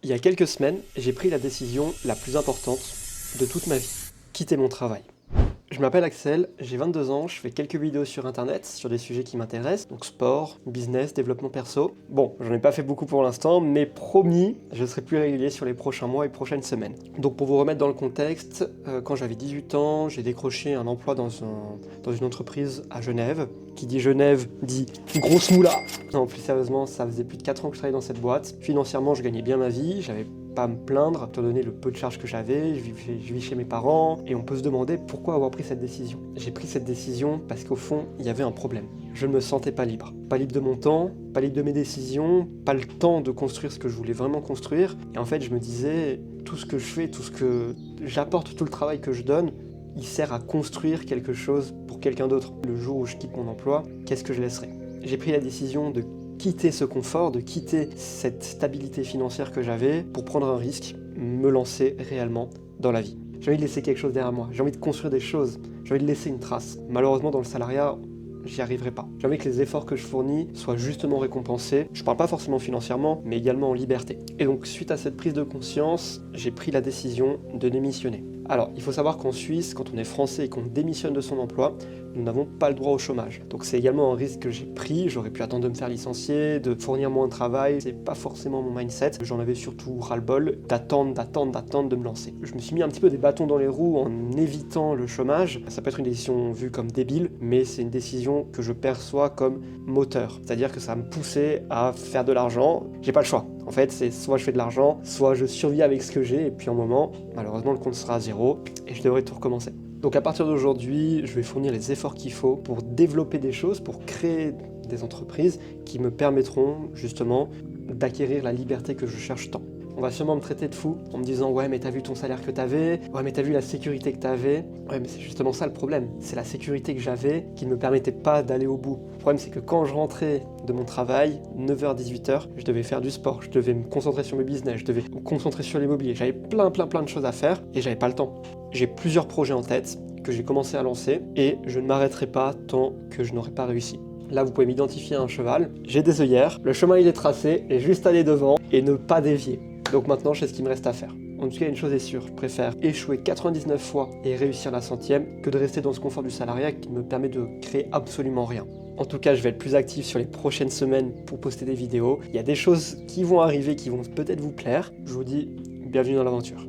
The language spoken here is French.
Il y a quelques semaines, j'ai pris la décision la plus importante de toute ma vie, quitter mon travail. Je m'appelle Axel, j'ai 22 ans, je fais quelques vidéos sur internet sur des sujets qui m'intéressent, donc sport, business, développement perso. Bon, j'en ai pas fait beaucoup pour l'instant, mais promis, je serai plus régulier sur les prochains mois et prochaines semaines. Donc pour vous remettre dans le contexte, quand j'avais 18 ans, j'ai décroché un emploi dans une entreprise à Genève. Qui dit Genève dit grosse moula. Non, plus sérieusement, ça faisait plus de 4 ans que je travaillais dans cette boîte. Financièrement, je gagnais bien ma vie, j'avais pas à me plaindre, étant donné le peu de charges que j'avais, je vis chez mes parents, et on peut se demander pourquoi avoir pris cette décision. J'ai pris cette décision parce qu'au fond, il y avait un problème. Je ne me sentais pas libre. Pas libre de mon temps, pas libre de mes décisions, pas le temps de construire ce que je voulais vraiment construire, et en fait, je me disais, tout ce que je fais, tout ce que j'apporte, tout le travail que je donne, il sert à construire quelque chose pour quelqu'un d'autre. Le jour où je quitte mon emploi, qu'est-ce que je laisserai ? J'ai pris la décision de quitter ce confort, de quitter cette stabilité financière que j'avais pour prendre un risque, me lancer réellement dans la vie. J'ai envie de laisser quelque chose derrière moi, j'ai envie de construire des choses, j'ai envie de laisser une trace. Malheureusement, dans le salariat, j'y arriverai pas. J'ai envie que les efforts que je fournis soient justement récompensés. Je parle pas forcément financièrement, mais également en liberté. Et donc, suite à cette prise de conscience, j'ai pris la décision de démissionner. Alors, il faut savoir qu'en Suisse, quand on est français et qu'on démissionne de son emploi, nous n'avons pas le droit au chômage. Donc c'est également un risque que j'ai pris, j'aurais pu attendre de me faire licencier, de fournir moins de travail, c'est pas forcément mon mindset. J'en avais surtout ras-le-bol d'attendre, de me lancer. Je me suis mis un petit peu des bâtons dans les roues en évitant le chômage. Ça peut être une décision vue comme débile, mais c'est une décision que je perçois comme moteur. C'est-à-dire que ça me poussait à faire de l'argent, j'ai pas le choix. En fait, c'est soit je fais de l'argent, soit je survis avec ce que j'ai, et puis en moment, malheureusement, le compte sera à zéro, et je devrais tout recommencer. Donc à partir d'aujourd'hui, je vais fournir les efforts qu'il faut pour développer des choses, pour créer des entreprises qui me permettront justement d'acquérir la liberté que je cherche tant. On va sûrement me traiter de fou en me disant « Ouais, mais t'as vu ton salaire que t'avais ? Ouais, mais t'as vu la sécurité que t'avais ?» Ouais, mais c'est justement ça le problème. C'est la sécurité que j'avais qui ne me permettait pas d'aller au bout. Le problème, c'est que quand je rentrais de mon travail, 9h-18h, je devais faire du sport, je devais me concentrer sur mes business, je devais me concentrer sur l'immobilier. J'avais plein de choses à faire et j'avais pas le temps. J'ai plusieurs projets en tête que j'ai commencé à lancer et je ne m'arrêterai pas tant que je n'aurai pas réussi. Là, vous pouvez m'identifier à un cheval. J'ai des œillères, le chemin il est tracé, et juste aller devant et ne pas dévier. Donc maintenant, je sais ce qu'il me reste à faire. En tout cas, une chose est sûre, je préfère échouer 99 fois et réussir la 100e que de rester dans ce confort du salariat qui me permet de créer absolument rien. En tout cas, je vais être plus actif sur les prochaines semaines pour poster des vidéos. Il y a des choses qui vont arriver qui vont peut-être vous plaire. Je vous dis bienvenue dans l'aventure.